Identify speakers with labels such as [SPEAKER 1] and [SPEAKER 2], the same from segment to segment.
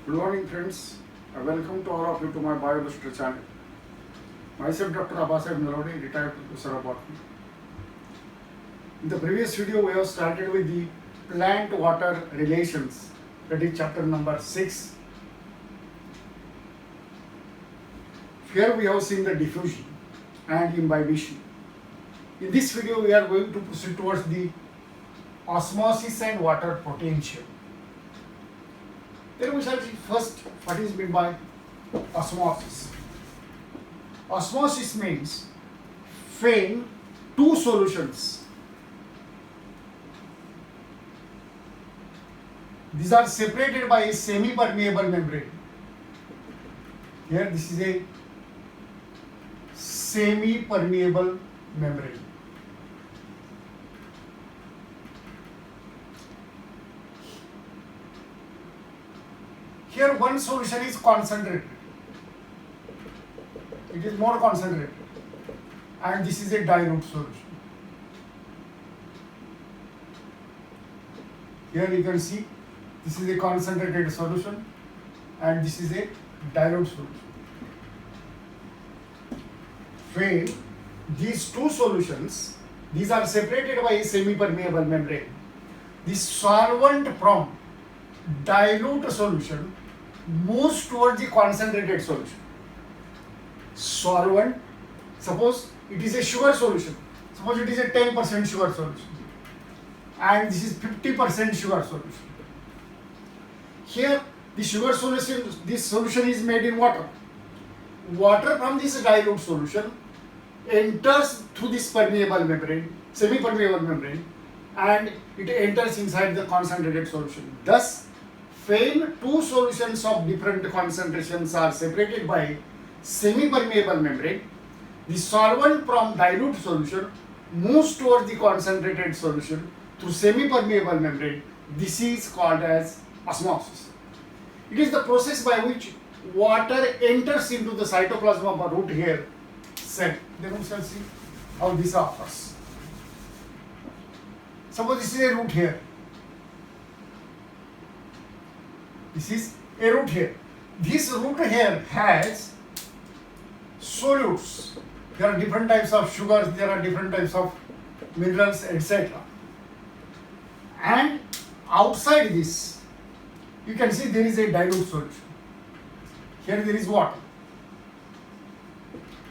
[SPEAKER 1] Good morning friends, welcome to all of you to my BioBooster channel. Myself Dr. Abasaheb, Nalwade, retired professor of botany. In the previous video we have started with the plant-water relations, that is chapter number 6. Here we have seen the diffusion and imbibition. In this video we are going to proceed towards the osmosis and water potential. Then we shall see first what is meant by osmosis. Osmosis means feeding two solutions. These are separated by a semi-permeable membrane. Here this is a semi-permeable membrane. Here one solution is concentrated. It is more concentrated. And this is a dilute solution. Here you can see this is a concentrated solution and this is a dilute solution. When these two solutions, these are separated by a semi-permeable membrane. The solvent from dilute solution moves towards the concentrated solution. Solvent, suppose it is a sugar solution. Suppose it is a 10% sugar solution. And this is 50% sugar solution. Here, the sugar solution, this solution is made in water. Water from this dilute solution enters through this permeable membrane, semi-permeable membrane, and it enters inside the concentrated solution. Thus, when two solutions of different concentrations are separated by semi-permeable membrane, the solvent from dilute solution moves towards the concentrated solution through semi-permeable membrane. This is called as osmosis. It is the process by which water enters into the cytoplasm of a root hair cell. Then we shall see how this occurs. Suppose this is a root hair. This is a root hair. This root hair has solutes. There are different types of sugars, there are different types of minerals, etc. And outside this, you can see there is a dilute solution. Here there is water.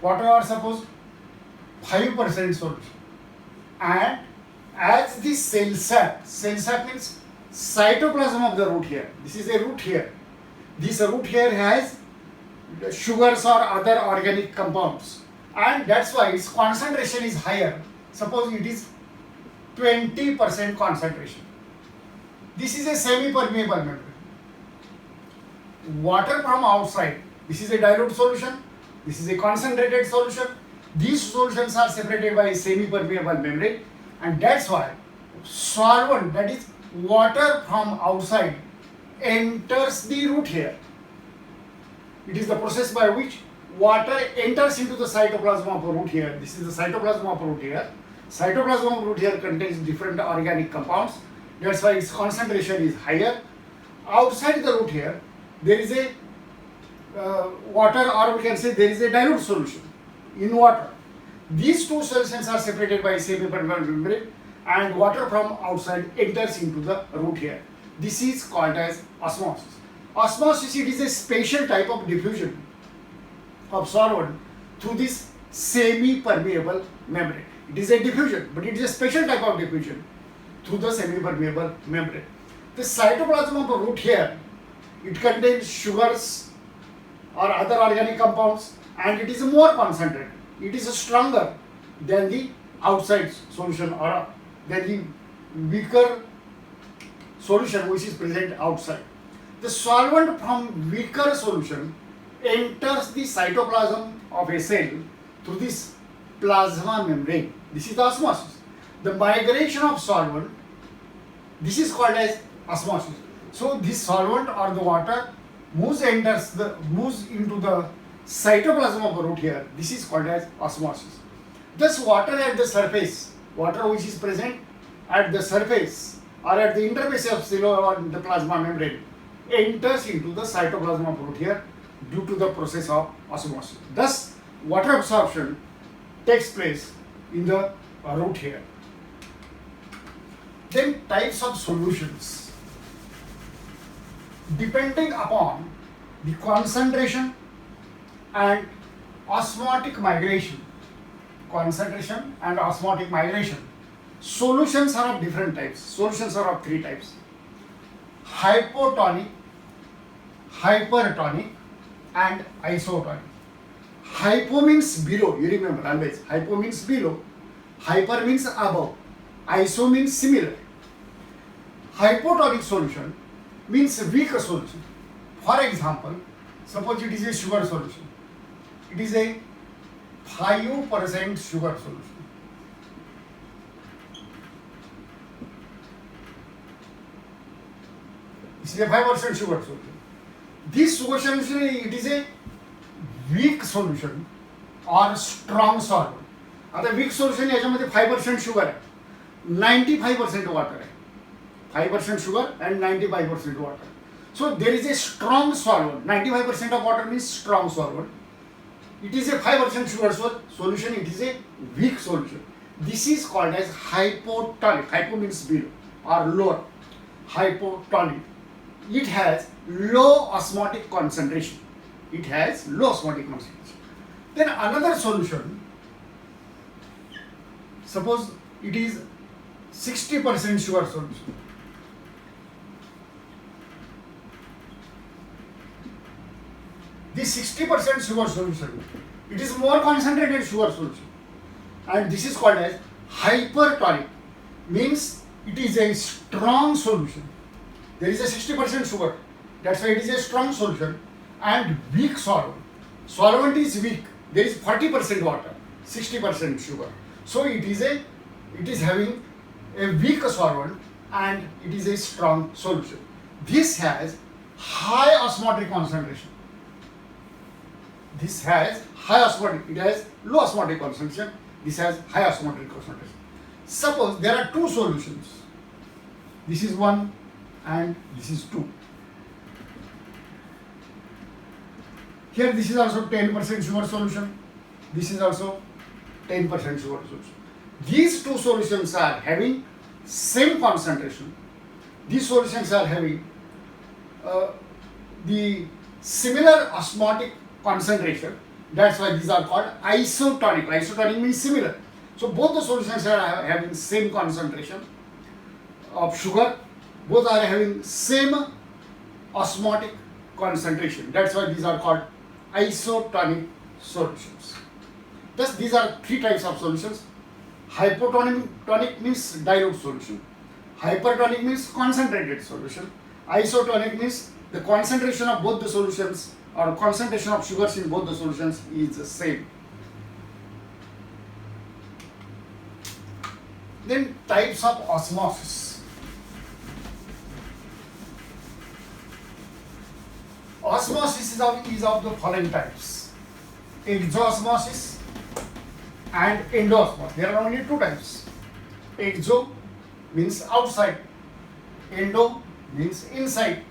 [SPEAKER 1] Water are suppose 5% solution. And as the cell sap means cytoplasm of the root hair. This is a root hair. This root hair has sugars or other organic compounds. And that's why its concentration is higher. Suppose it is 20% concentration. This is a semi-permeable membrane. Water from outside. This is a dilute solution. This is a concentrated solution. These solutions are separated by a semi-permeable membrane. And that's why solvent, that is water from outside, enters the root hair. It is the process by which water enters into the cytoplasm of a root hair. This is the cytoplasm of a root hair. Cytoplasm of root hair contains different organic compounds. That's why its concentration is higher. Outside the root hair, there is a water, or we can say there is a dilute solution in water. These two solutions are separated by a semi-permeable membrane, and water from outside enters into the root hair. This is called as osmosis. Osmosis, it is a special type of diffusion of solvent through this semi-permeable membrane. It is a diffusion, but it is a special type of diffusion through the semi-permeable membrane. The cytoplasm of a root hair, it contains sugars or other organic compounds, and it is more concentrated. It is stronger than the outside solution or than the weaker solution which is present outside. The solvent from weaker solution enters the cytoplasm of a cell through this plasma membrane. This is the osmosis. The migration of solvent, this is called as osmosis. So this solvent or the water moves into the cytoplasm of a root hair. This is called as osmosis. Thus water at the surface, water which is present at the surface or at the interface of cell or the plasma membrane, enters into the cytoplasm of root hair due to the process of osmosis. Thus, water absorption takes place in the root hair. Then types of solutions. Depending upon the concentration and osmotic migration, solutions are of different types. Solutions are of three types: hypotonic, hypertonic, and isotonic. Hypo means below, you remember always. Hypo means below, hyper means above, iso means similar. Hypotonic solution means weak solution. For example, suppose it is a sugar solution. It is a 5% sugar solution. This is a 5% sugar solution. This sugar solution, it is a weak solution or strong solvent. आता weak solution याच्यामध्ये 5% sugar आहे, 95% water आहे. 5% sugar and 95% water. So there is a strong solvent. 95% of water means strong solvent. It is a 5% sugar solution. It is a weak solution. This is called as hypotonic. Hypo means below or lower. Hypotonic. It has low osmotic concentration. Then another solution. Suppose it is 60% sugar solution. This 60% sugar solution, it is more concentrated sugar solution, and this is called as hypertonic. Means it is a strong solution. There is a 60% sugar, that's why it is a strong solution, and weak solvent. Solvent is weak. There is 40% water, 60% sugar. So it is having a weak solvent and it is a strong solution. This has high osmotic concentration. This has high osmotic, it has low osmotic concentration. This has high osmotic concentration. Suppose there are two solutions. This is 1 and this is 2. Here this is also 10% sugar solution. This is also 10% sugar solution. These two solutions are having same concentration. These solutions are having the similar osmotic concentration. That's why these are called isotonic. Isotonic means similar. So both the solutions are having same concentration of sugar. Both are having same osmotic concentration. That's why these are called isotonic solutions. Thus these are three types of solutions. Hypotonic means dilute solution. Hypertonic means concentrated solution. Isotonic means the concentration of both the solutions or concentration of sugars in both the solutions is the same. Then types of osmosis. Osmosis is of the following types: exo-osmosis and endo-osmosis. There are only two types. Exo means outside, endo means inside.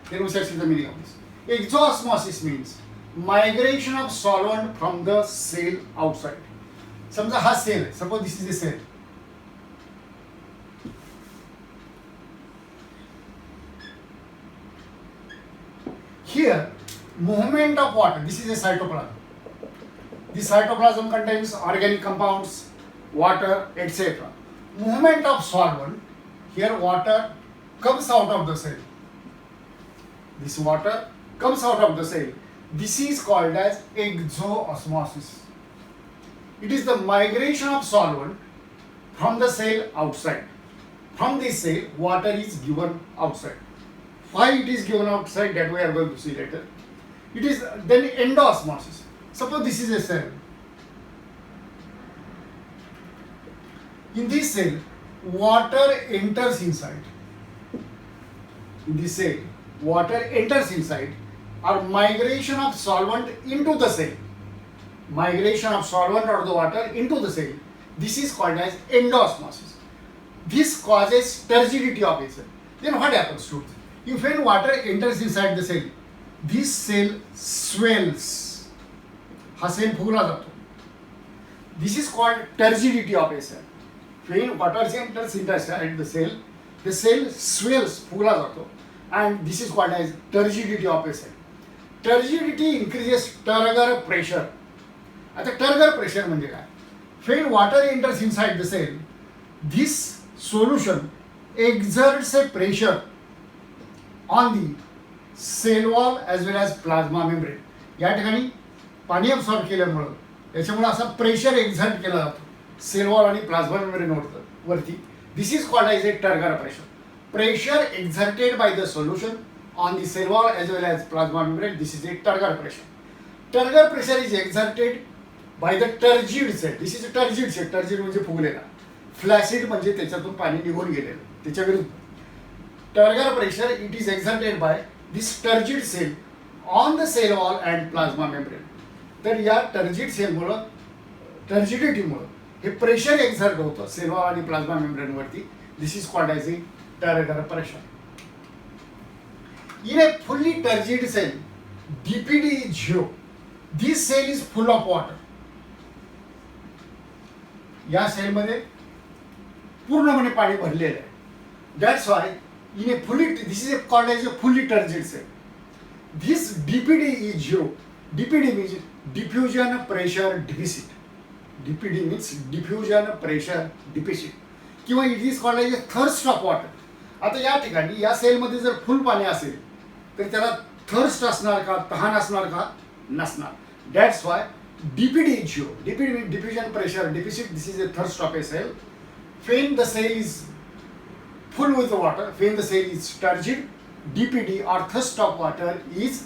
[SPEAKER 1] Then we shall see the meaning of this. Exo-osmosis means migration of solvent from the cell outside. समजा हा cell आहे. Suppose this is a cell. Here, movement of water. This is a cytoplasm. This cytoplasm contains organic compounds, water, etc. Movement of solvent. Here, water comes out of the cell. This water comes out of the cell. This is called as exo-osmosis. It is the migration of solvent from the cell outside. From this cell, water is given outside. Why it is given outside, that we are going to see later. It is then endo-osmosis. Suppose this is a cell. In this cell, water enters inside. In this cell, water enters inside, or migration of solvent into the cell. Migration of solvent or the water into the cell. This is called as endo-osmosis. This causes turgidity of a cell. Then what happens to it? If when water enters inside the cell, this cell swells. हा cell फुगला जातो. This is called turgidity of a cell. When water enters inside the cell swells, फुगला जातो, and this is called as turgidity of a cell. Turgidity increases turgor pressure. आता turgor pressure म्हणजे काय? When water enters inside the cell, this solution exerts a pressure on the cell wall as well as plasma membrane. या ठिकाणी पाणी absorb केल्यामुळं याच्यामुळे असा pressure exert केला जातो सेल वॉल आणि प्लाझ्मा मेम्ब्रेन वरती. This is called as a turgor pressure. Pressure exerted by the solution on the cell wall as well as plasma membrane. This is a turgor pressure. Turgor pressure is exerted by the turgid cell. This is a turgid cell. Turgid म्हणजे फुगलेला. फ्लॅसिड म्हणजे त्याच्यातून पाणी निघून गेलेलं. त्याच्या विरुद्ध turgor pressure it is exerted by this turgid cell on the cell wall and plasma membrane. तर या टर्जिड सेलमुळं टर्जिडिटीमुळं हे प्रेशर एक्झर्ट होतं सेल वॉल आणि प्लाझ्मा मेम्ब्रेनवरती. This is called as a turgor pressure. In a fully turgid cell DPD is 0. This cell is full of water. या सेलमध्ये पूर्णपणे पाणी भरलेलं आहे. That's why in a fully this is called as A fully turgid cell. This DPD is 0. DPD means diffusion pressure deficit. DPD means diffusion pressure deficit किंवा it is called as a thirst of water. आता या ठिकाणी या सेलमध्ये जर full पाणी असेल तर त्याला थर्स्ट असणार का, तहान असणार का, नसणार. That's why DPD is 0. DPD means diffusion pressure deficit. This is a thirst of a cell. When the cell is full with the water, when the cell is turgid, DPD or thirst of water is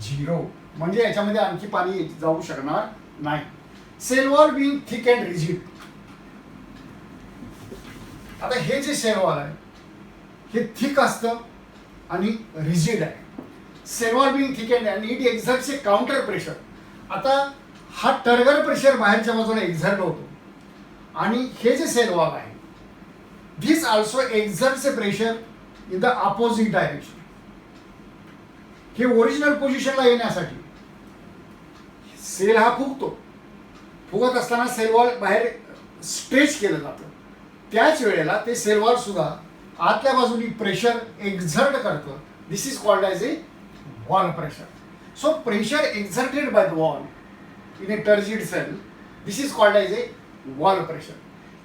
[SPEAKER 1] 0. म्हणजे याच्यामध्ये आणखी पाणी जाऊ शकणार नाही. Cell wall being thick and rigid. आता हे जे सेल वॉल आहे हे थिक असतं आणि रिजिड आहे. Cell wall being thick and it exerts a counter pressure. आता हा टर्गर प्रेशर बाहेरच्या बाजूला एक्झर्ट होतो आणि हे जे सेल वॉल आहे this also exerts a pressure in the opposite direction. हे ओरिजिनल पोझिशनला येण्यासाठी सेल हा फुगतो. फुगत असताना सेल वॉल बाहेर स्ट्रेच केलं जातं. त्याच वेळेला ते सेल वॉल सुद्धा आतल्या बाजूनी प्रेशर एक्झर्ट करतं. This is called as a wall pressure. So pressure exerted by the wall in a turgid cell this is called as a wall pressure.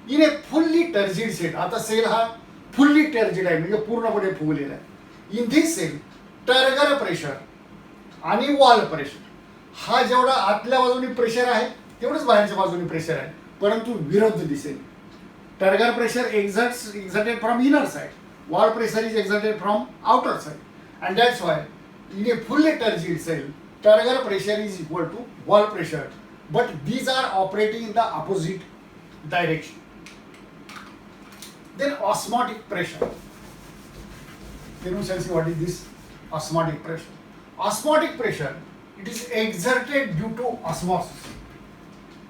[SPEAKER 1] In a fully turgid cell. आता cell हा fully turgid आहे म्हणजे पूर्णपणे फुगलेला आहे. In this cell turgor pressure आणि wall pressure हा जेवढा आतल्या बाजूने प्रेशर आहे तेवढंच बाहेरच्या बाजूने प्रेशर आहे परंतु विरुद्ध दिसेल. Turgor pressure exerted from inner side. Wall pressure is exerted from outer side. And that's why in a fully turgid cell turgor pressure is equal to wall pressure. But these are operating in the opposite direction. Then osmotic pressure. Then we shall see what is this osmotic pressure. Osmotic pressure, it is exerted due to osmosis.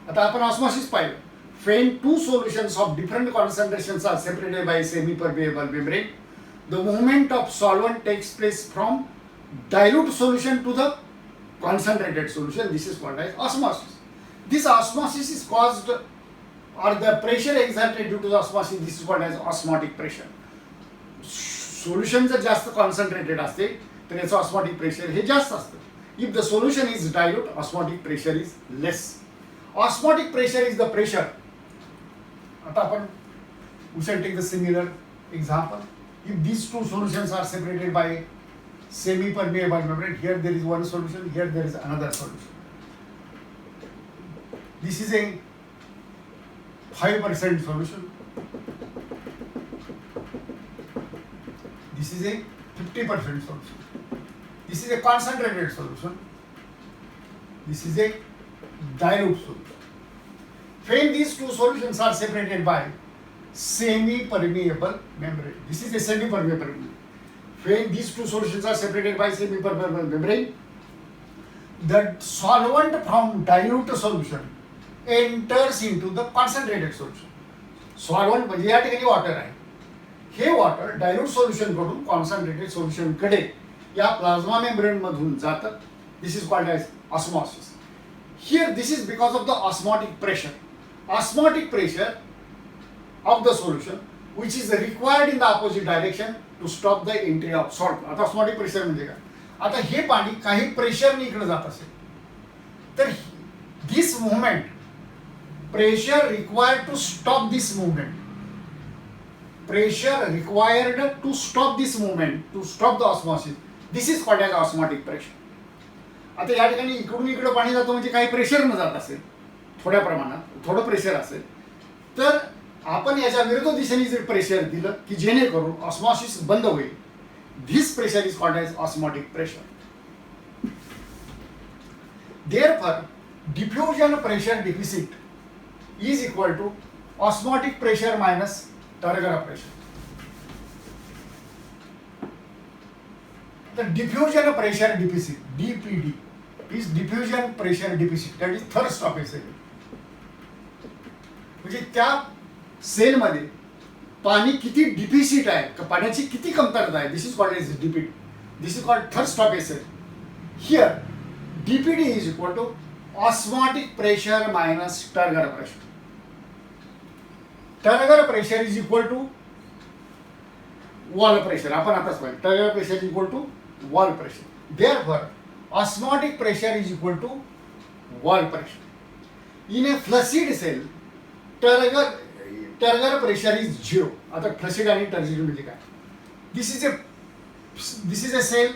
[SPEAKER 1] आता आपण osmosis पाहिलं. When two solutions of different concentrations are separated by a semipermeable membrane, the movement of solvent takes place from dilute solution to the concentrated solution. This is called as osmosis. This osmosis is caused or the pressure exerted due to the osmosis, this is called as osmotic pressure. Solution जर जास्त concentrated असते तर याचं osmotic pressure हे जास्त असतं. If the solution is dilute, osmotic pressure is less. Osmotic pressure is the pressure. आता आपण we shall take the similar example. If these two solutions are separated by semi-permeable membrane, here there is one solution, here there is another solution. This is a 5% solution. This is a 50% solution. This is a concentrated solution. This is a dilute solution. When these two solutions are separated by semi-permeable membrane, this is a semi-permeable membrane. When these two solutions are separated by semi-permeable membrane, the solvent from dilute solution enters into the concentrated solution. Solvent म्हणजे या ठिकाणी water आहे. हे water dilute solution कडून concentrated solution कडे या plasma membrane मधून जातं. This is called as osmosis. Here this is because of the osmotic pressure. Osmotic pressure of the solution which is required in the opposite direction to stop the entry of salt. आता osmotic pressure म्हणजे काय? आता हे पाणी काही प्रेशरने इकडे जात असेल तर this movement pressure required to stop this movement, pressure required to stop this movement to stop the osmosis, this is called as osmotic pressure. आता या ठिकाणी इकडून इकडे पाणी जातं म्हणजे काही प्रेशरनं जात असेल, थोड्या प्रमाणात थोडं प्रेशर असेल तर आपण याच्या विरुद्ध दिशेने जर प्रेशर दिलं की जेणेकरून ऑस्मॉसिस बंद होईल. This pressure is called as osmotic pressure. Therefore diffusion pressure deficit is equal to osmotic pressure minus turgor pressure. तर diffusion pressure deficit DPD is diffusion pressure deficit, that is third stoppage. म्हणजे त्या सेलमध्ये पाणी किती deficit आहे, पाण्याची किती कमतरता आहे, this is called as DPD. This is called third stoppage cell. Here DPD is equal to osmotic pressure minus turgor pressure. Turgor pressure is equal to wall pressure. आपण आताच पाहिजे turgor pressure is equal to wall pressure. Therefore osmotic pressure is equal to wall pressure. In a flaccid cell turgor pressure is 0. आता flaccid आणि turgid म्हणजे काय? This is a cell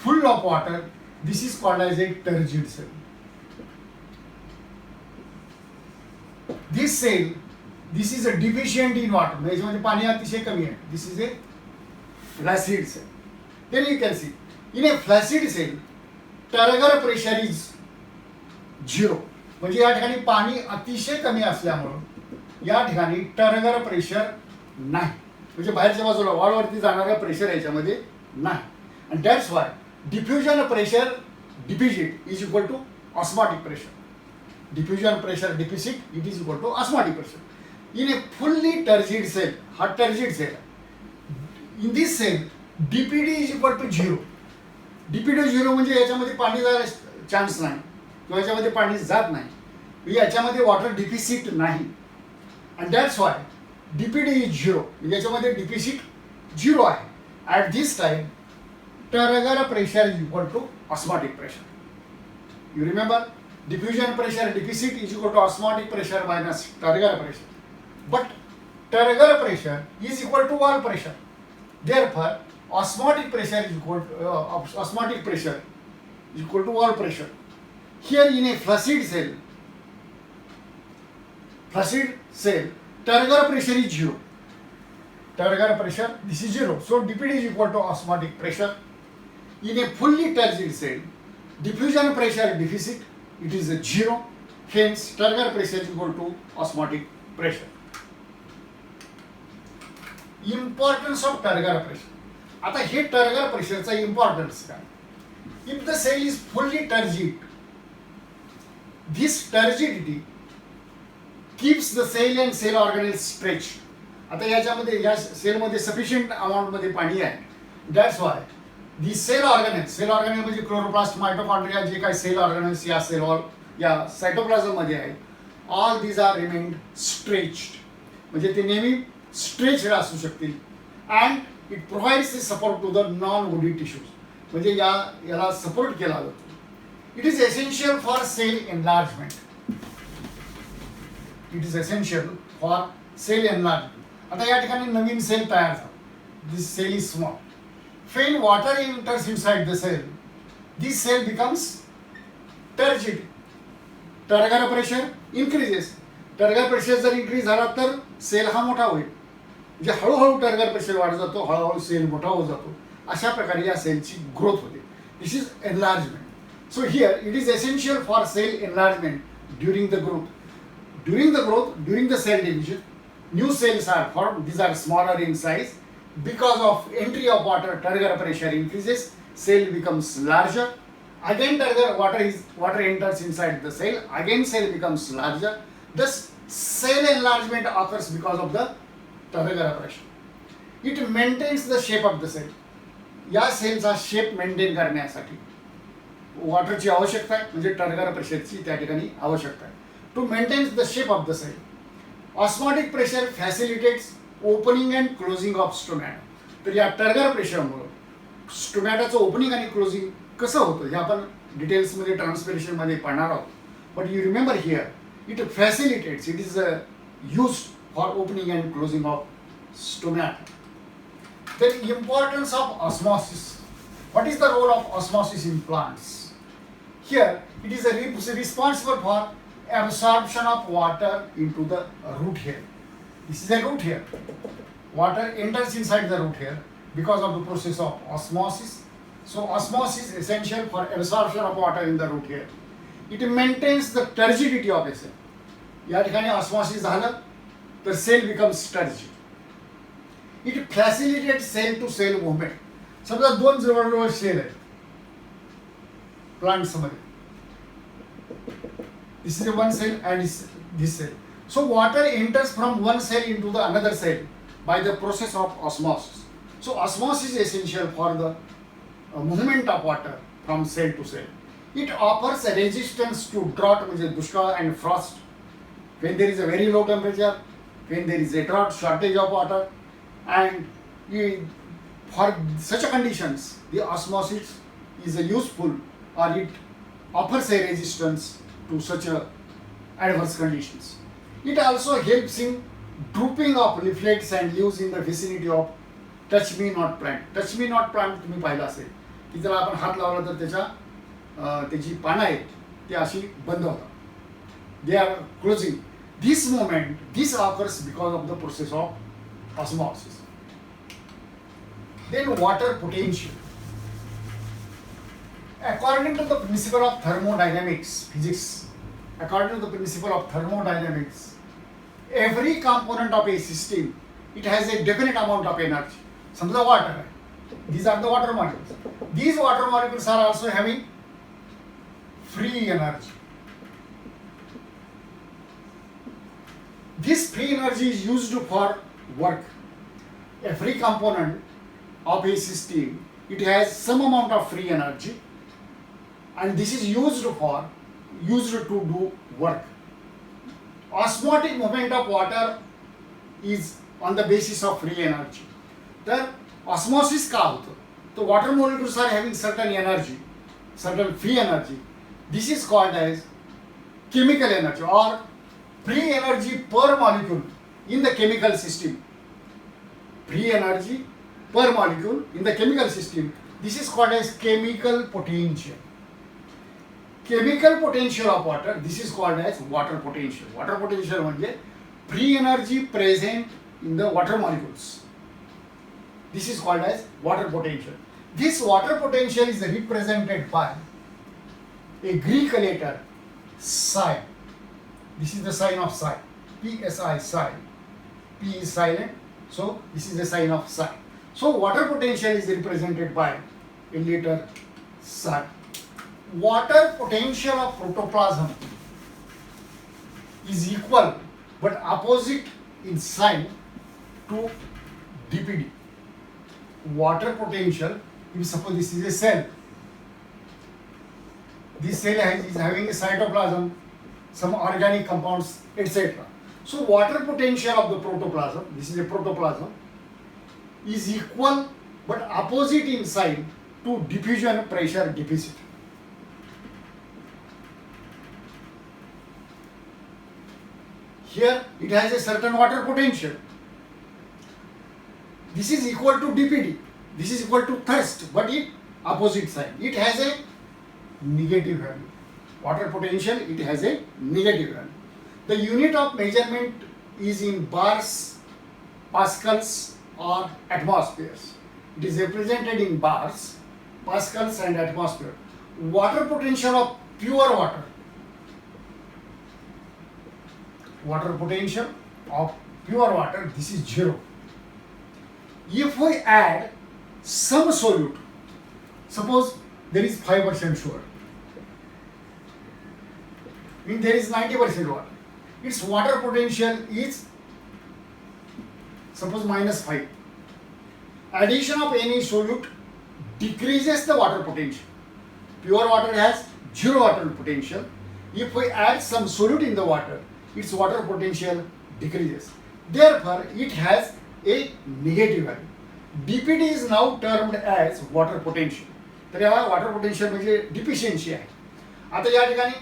[SPEAKER 1] full of water. This is called as a turgid cell. This is a deficient in water, याच्यामध्ये पाणी अतिशय कमी आहे. This is a flaccid cell. Then you can see in a flaccid cell turgor pressure is 0. म्हणजे या ठिकाणी पाणी अतिशय कमी असल्यामुळं या ठिकाणी टर्गर प्रेशर नाही, म्हणजे बाहेरच्या बाजूला वॉलवरती जाणारा प्रेशर याच्यामध्ये नाही. आणि that's why diffusion pressure deficit is equal to osmotic pressure. Diffusion pressure deficit it is equal to osmotic pressure. In a fully turgid cell, हा turgid cell, in this cell DPD is equal to 0. DPD 0 म्हणजे याच्यामध्ये पाणी जायला chance नाही किंवा याच्यामध्ये पाणी जात नाही, याच्यामध्ये वॉटर डिफिसिट नाही. And that's why DPD is 0. याच्यामध्ये डिफिसिट 0 आहे. At this time, turgor pressure is equal to osmotic pressure. You remember, diffusion pressure deficit is equal to osmotic pressure minus turger pressure. But turger pressure is equal to wall pressure. Therefore, osmotic pressure is equal to wall pressure. Here in a flaccid cell, turger pressure is 0. Turger pressure, this is 0. So DPD is equal to osmotic pressure. In a fully turgid cell, diffusion pressure deficit, it is a 0. Hence, turger pressure is equal to osmotic pressure. Importance of turger pressure. आता हे turger pressure चा importance काय? If the cell is fully turgid, this turgidity keeps the cell and cell organelles stretched. आता याच्यामध्ये या सेलमध्ये sufficient अमाऊंटमध्ये पाणी आहे. That's Y the cell ऑर्गॅनेल म्हणजे क्लोरोप्लास्ट, मायटोकॉन्ड्रिया, जे काही सेल ऑर्गॅनेल्स या सेल वॉल या सायटोप्लाझम मध्ये आहेत, all these are remained stretched, म्हणजे ते नेहमी स्ट्रेच्ड असू शकतील. And it provides the support to the non woody tissues, म्हणजे याला सपोर्ट केला जातो. It is essential for cell enlargement. It is essential for cell enlargement. आता या ठिकाणी नवीन सेल तयार झाला. This cell is small. When water enters inside the cell, this cell becomes turgid. Turger pressure increases. Turger pressure जर increase झाला तर cell हा मोठा होईल. म्हणजे हळूहळू टर्गर प्रेशर वाढत जातो, हळूहळू सेल मोठा होत जातो. अशा प्रकारे या सेलची ग्रोथ होते. This is enlargement. So here it is essential for cell enlargement during the growth. During the cell division, new cells are formed. These are smaller in size. Because of entry of water, turger pressure increases, cell becomes larger. Again water enters inside the cell, again cell becomes larger. Thus cell enlargement occurs because of the turger pressure. It maintains the shape of the cell. या सेलचा shape maintain करण्यासाठी वॉटरची आवश्यकता आहे, म्हणजे turgor प्रेशरची त्या ठिकाणी आवश्यकता आहे. To maintains the shape of the cell, osmotic pressure facilitates opening and closing of stomata. तर या टर्गर प्रेशरमुळं स्टोमॅटोचं ओपनिंग आणि क्लोजिंग कसं होतं हे आपण डिटेल्समध्ये ट्रान्सपिरेशनमध्ये पाहणार आहोत. But you remember here, it facilitates, it is use for opening and closing of stomata. Then importance of osmosis. What is the role of osmosis in plants? Here it is responsible for absorption of water into the root hair. This is a root hair. Water enters inside the root hair because of the process of osmosis. So osmosis is essential for absorption of water in the root hair. It maintains the turgidity of a cell. या ठिकाणी osmosis झालं तर cell becomes turgid. It facilitates cell to cell movement. समजा दोन जवळजवळ cell आहेत plants मध्ये. This is one cell and this cell. So water enters from one cell into the another cell by the process of osmosis. So osmosis is essential for the movement of water from cell to cell. It offers a resistance to drought, which is dushkal and frost. When there is a very low temperature, when there is a drought, shortage of water, and for such conditions the osmosis is useful, or it offers a resistance to such adverse conditions. It also helps in drooping of leaflets and leaves in the vicinity of touch me not plant. Touch me not plant तुम्ही पाहिलं असेल की त्याला आपण हात लावला तर त्याची पानं आहेत ती अशी बंद होतात. They are closing. This movement, this occurs because of the process of osmosis. Then water potential. According to the principle of thermodynamics, physics, according to the principle of thermodynamics, every component of a system, it has a definite amount of energy. समजा water, these are the water molecules. These water molecules are also having free energy. This free energy is used for work. Every component of a system, it has some amount of free energy, and this is used to do work. Osmotic movement of water is on the basis of free energy. The osmosis का होतं? The water molecules are having certain energy, certain free energy. This is called as chemical energy or free energy per molecule in the chemical system. Free energy per molecule in the chemical system. This is called as chemical potential. Chemical potential of water, this is called as water potential. Water potential म्हणजे free energy present in the water molecules. This is called as water potential. This water potential is represented by a Greek letter psi. This is the sign of psi. PSI, psi. P is silent. So this is the sign of psi. So water potential is represented by a letter psi. Water potential of protoplasm is equal but opposite in sign to dPd. Water potential, if suppose this is a cell, this cell is having a cytoplasm, some organic compounds, etc. So water potential of the protoplasm, this is a protoplasm, is equal but opposite in sign to diffusion pressure deficit. Here it has a certain water potential. This is equal to dPd. This is equal to thirst, but it opposite sign. It has a negative value. Water potential, it has a negative value. The unit of measurement is in bars, pascals or atmospheres. It is represented in bars, pascals and atmosphere. Water potential of pure water. Water potential of pure water, this is 0. If we add some solute, suppose there is 5% sugar, means there is 90% water. Its water potential is suppose -5. addition of any solute decreases the water potential. Pure water has zero water potential. If we add some solute in the water, its water potential decreases. Therefore, it has a negative value. DPT is now termed as water potential. तर या water potential म्हणजे deficiency आहे. आता या ठिकाणी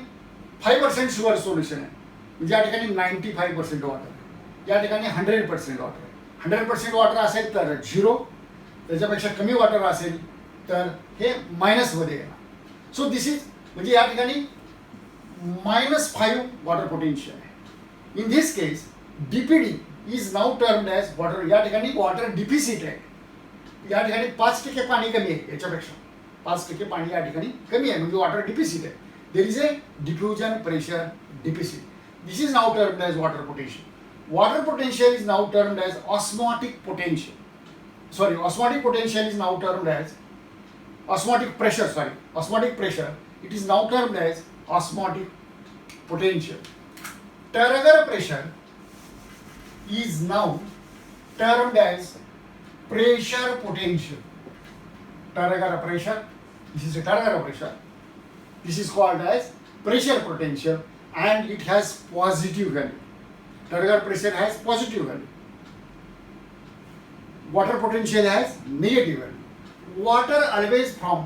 [SPEAKER 1] 5% sugar solution आहे, म्हणजे या ठिकाणी 95% वॉटर आहे, या ठिकाणी 100% वॉटर आहे. 100% वॉटर असेल तर 0, त्याच्यापेक्षा कमी वॉटर असेल तर हे मायनसमध्ये येणार. सो दिस इज म्हणजे या ठिकाणी -5 वॉटर पोटेन्शियल आहे. इन this case DPD is now termed as water. या ठिकाणी वॉटर डिफिसिट आहे, या ठिकाणी 5% पाणी कमी आहे, याच्यापेक्षा 5% पाणी या ठिकाणी कमी आहे, म्हणजे वॉटर डिफिसिट आहे. There is a diffusion pressure deficit. This is now termed as water potential. Water potential is now termed as osmotic potential. Sorry, osmotic potential is now termed as osmotic pressure. Sorry, osmotic pressure. It is now termed as osmotic potential. Turgor pressure is now termed as pressure potential. Turgor pressure. This is a Turgor pressure. This is called as pressure potential, and it has positive value. Turgor pressure has positive value. Water potential has negative value. Water always from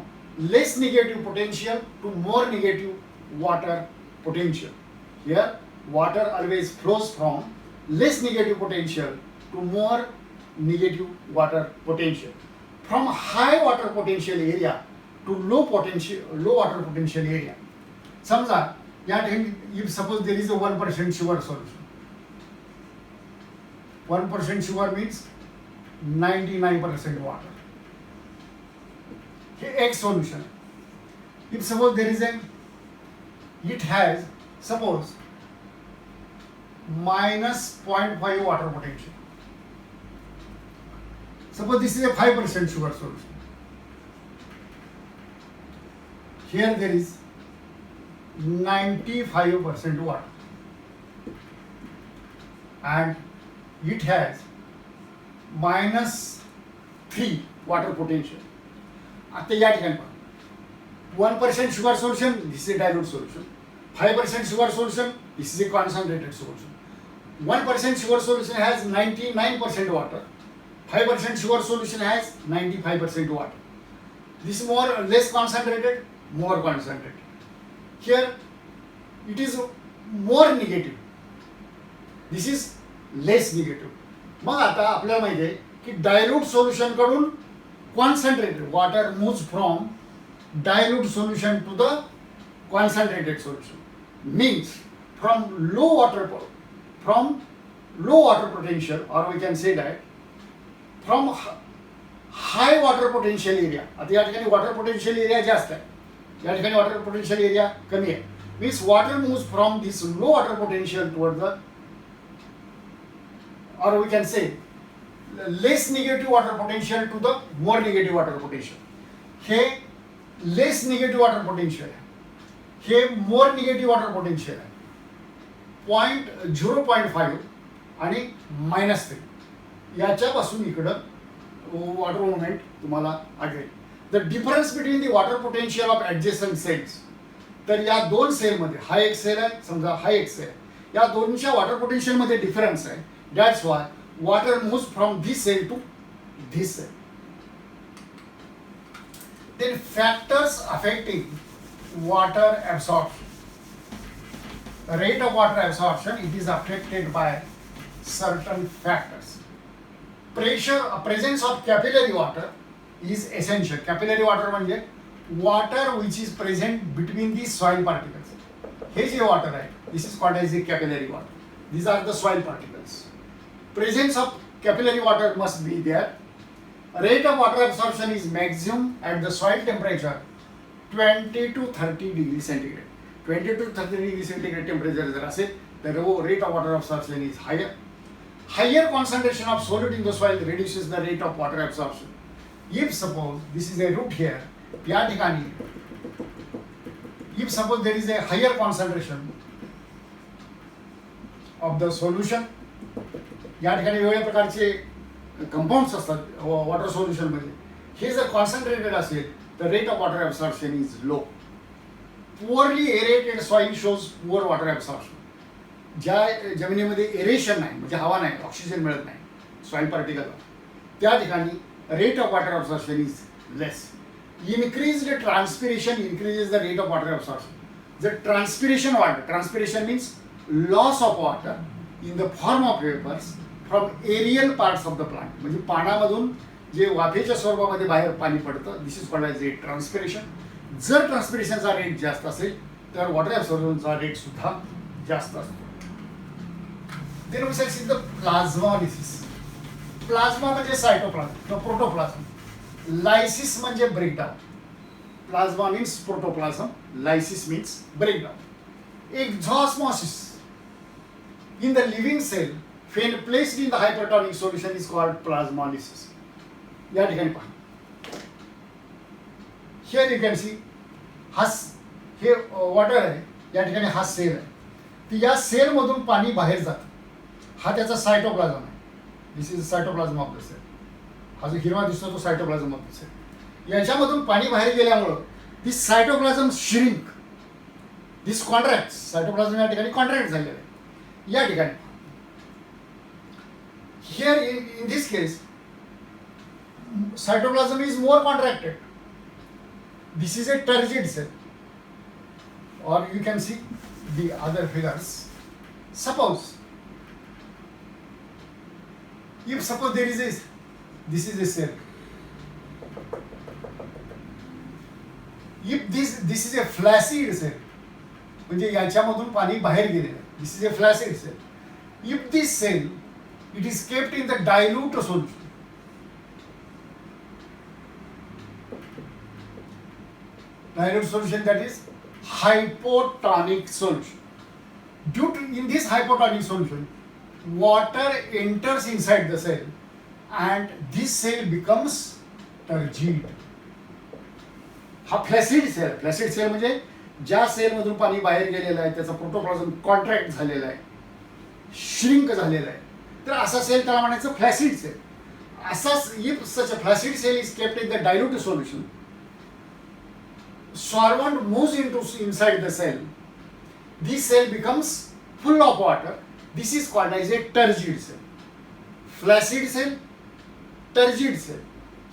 [SPEAKER 1] less negative potential to more negative water potential. Here, water always flows from less negative potential to more negative water potential. From high water potential area to low water potential area. समजा या ठिकाणी if suppose there is a 1% sugar solution. 1% sugar means 99% water. X solution. If suppose there is it has suppose -0.5 water potential. Suppose this is a 5% sugar solution. Here there is 95% water, and it has -3 water potential. आता या ठिकाणी 1% sugar solution, this is a dilute solution. 5% sugar solution, this is a concentrated solution. 1% sugar solution has 99% water. 5% sugar solution has 95% water. This is more or less concentrated, more concentrated. Here it is more negative. This is less negative. मग आता आपल्याला माहिती आहे की dilute solution कडून concentrated water moves from dilute solution to the concentrated solution. Means from low water potential, और we can say that from high water potential area. आता या ठिकाणी वॉटर पोटेन्शियल एरिया जास्त आहे, या ठिकाणी वॉटर पोटेन्शियल एरिया कमी आहे. Means water moves from this low water potential toward the, or we can say less negative water potential to the more negative water potential. हे less negative water potential आहे, हे more negative water potential आहे. 0.5 आणि -3 याच्यापासून इकडं water movement तुम्हाला आढळेल. The difference between the water potential of adjacent cells. तर या दोन सेलमध्ये हा एक सेल आहे, समजा हा एक सेल, या दोनच्या वॉटर पोटेन्शियलमध्ये डिफरन्स आहे. That's why water moves from this cell to this cell. Then factors affecting water absorption. The rate of water absorption, it is affected by certain factors. Presence of capillary water is essential. Capillary water म्हणजे water which is present between the soil particles. Hey J water आहे, this is called as the capillary water. These are the soil particles. Presence of capillary water must be there. Rate of water absorption is maximum at the soil temperature 20 to 30 degrees centigrade. 20 to 30 degrees centigrade temperature जर असेल तर rate of water absorption is higher. Higher concentration of solute in the soil reduces the rate of water absorption. If suppose this is a root here, या ठिकाणी if suppose there is a higher concentration of the solution, या ठिकाणी वेगवेगळ्या प्रकारचे compounds असतात water सोल्युशनमध्ये, हे जर concentrated असेल तर rate of water absorption is low. Poorly aerated soil shows poor water absorption. ज्या जमिनीमध्ये एरेशन नाही म्हणजे हवा नाही, ऑक्सिजन मिळत नाही सॉइल पार्टिकल, त्या ठिकाणी rate of water absorption is less. Increased transpiration increases the rate of water absorption. जर ट्रान्सपिरेशन वाढलं, transpiration means loss of water in the form of vapours from aerial parts of the plant, म्हणजे पानामधून जे वाफेच्या स्वरूपामध्ये बाहेर पाणी पडतं, this is called as rate transpiration. जर ट्रान्सपिरेशनचा रेट जास्त असेल तर वॉटर ॲब्सॉर्प्शनचा रेट सुद्धा जास्त असतो. Then we shall see the plasmolysis. Plasma म्हणजे सायटोप्लाझम किंवा प्रोटोप्लाझम. लायसिस म्हणजे breakdown. Plasma means protoplasm, lysis means breakdown. Exosmosis in the living cell when placed in the hypertonic solution is called plasmolysis. या ठिकाणी पहा, here you can see हे water आहे, या ठिकाणी हा सेल आहे. ती या सेल मधून पाणी बाहेर जातं. हा त्याचा सायटोप्लाझम आहे. This is cytoplasm of the cell. हा जो हिरवा दिसतो तो सायटोप्लाझम ऑफ द सेल. याच्यामधून पाणी बाहेर गेल्यामुळं this cytoplasm shrink, this contract. Cytoplasm या ठिकाणी कॉन्ट्रॅक्ट झालेलं आहे. या ठिकाणी here in this case cytoplasm is more contracted. This is a turgid cell, or you can see the other figures. Suppose there is this is a cell. If this is a flaccid cell, म्हणजे याच्यामधून पाणी बाहेर गेलेलं. This is a flaccid cell. If this cell it is kept in the dilute solution, dilute solution, that is hypotonic solution. Due to in this hypotonic solution, water enters inside the cell and this cell becomes turgid. हा फ्लॅसिड cell. फ्लॅसिड cell म्हणजे ज्या सेलमधून पाणी बाहेर गेलेलं आहे त्याचा प्रोटोप्लाझम contract झालेला आहे, श्रिंक झालेला आहे, तर असा सेल त्याला म्हणायचं फ्लॅसिड सेल. असाच if such a flaccid cell is kept in the dilute solution, solvent moves inside the cell. This cell becomes full of water. This is called as a turgid cell. Flaccid cell, turgid cell.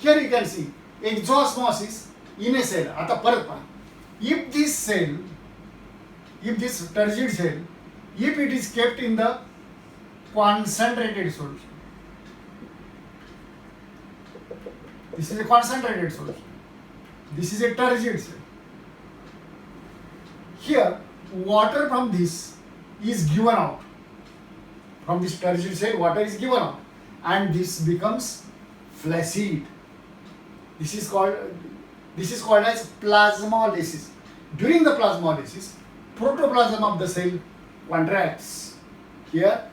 [SPEAKER 1] Here you can see exo-osmosis in a cell. आता परत पहा, if this turgid cell, if it is kept in the concentrated solution, this is a concentrated solution. This is a turgid cell. Here, water from this is given out. From this turgid cell, water is given out, and this becomes flaccid. This is called as plasmolysis. During the plasmolysis, protoplasm of the cell contracts. Here,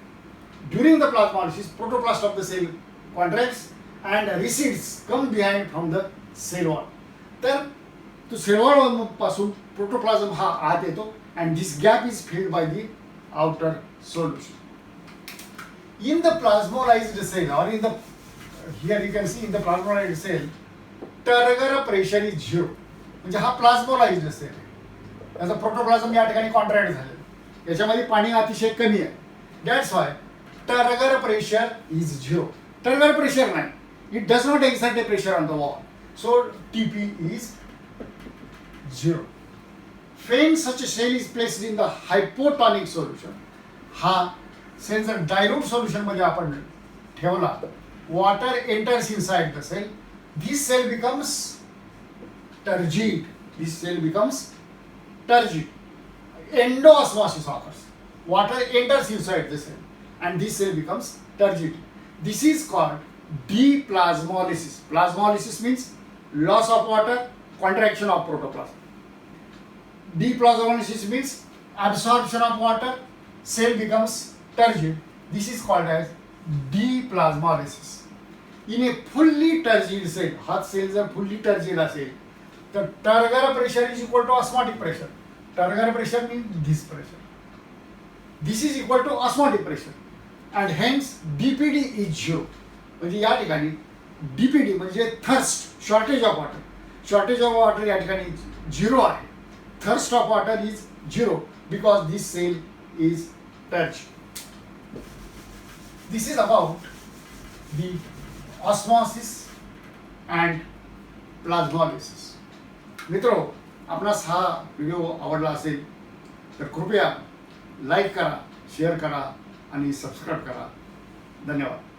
[SPEAKER 1] during the plasmolysis, protoplast of the cell contracts and recedes, come behind from the cell wall. तर तो cell wall पासून प्रोटोप्लाझम हा आत येतो and this gap is filled by the outer solution. In the plasmolyzed cell, or in the here you can see in the plasmolyzed cell, turgor pressure is 0. म्हणजे हा प्लाझ्मोलाइज्ड cell आहे. त्याचा प्रोटोप्लाझम या ठिकाणी कॉन्ट्रॅक्ट झालेलं आहे. याच्यामध्ये पाणी अतिशय कमी आहे. That's Y turgor pressure is 0. turgor pressure नाही. It does not exert a pressure on the wall. So TP is 0. When such a cell is placed in the hypotonic solution, हा सेल जर डायल्यूट सोल्युशन मध्ये आपण ठेवला, water enters inside the cell, this cell becomes turgid. This cell becomes turgid. Endo-osmosis occurs. Water enters inside the cell and this cell becomes turgid. This is called deplasmolysis. Plasmolysis means loss of water, contraction of protoplasm. Deplasmolysis means absorption of water, cell becomes turgid. This is called as deplasmolysis. In a fully turgid cell, हा cell जर fully turgid असेल तर turgor pressure is equal to osmotic pressure. Turgor pressure means this pressure. This is equal to osmotic pressure and hence DPD is 0. म्हणजे या ठिकाणी DPD म्हणजे thirst, shortage of water, shortage of water या ठिकाणी 0 आहे. Thirst of water is 0 because this cell is touch. This is about the osmosis and plasmolysis. मित्रो, आपणास हा व्हिडिओ आवडला असेल तर कृपया लाईक करा, शेअर करा आणि सबस्क्राईब करा. धन्यवाद.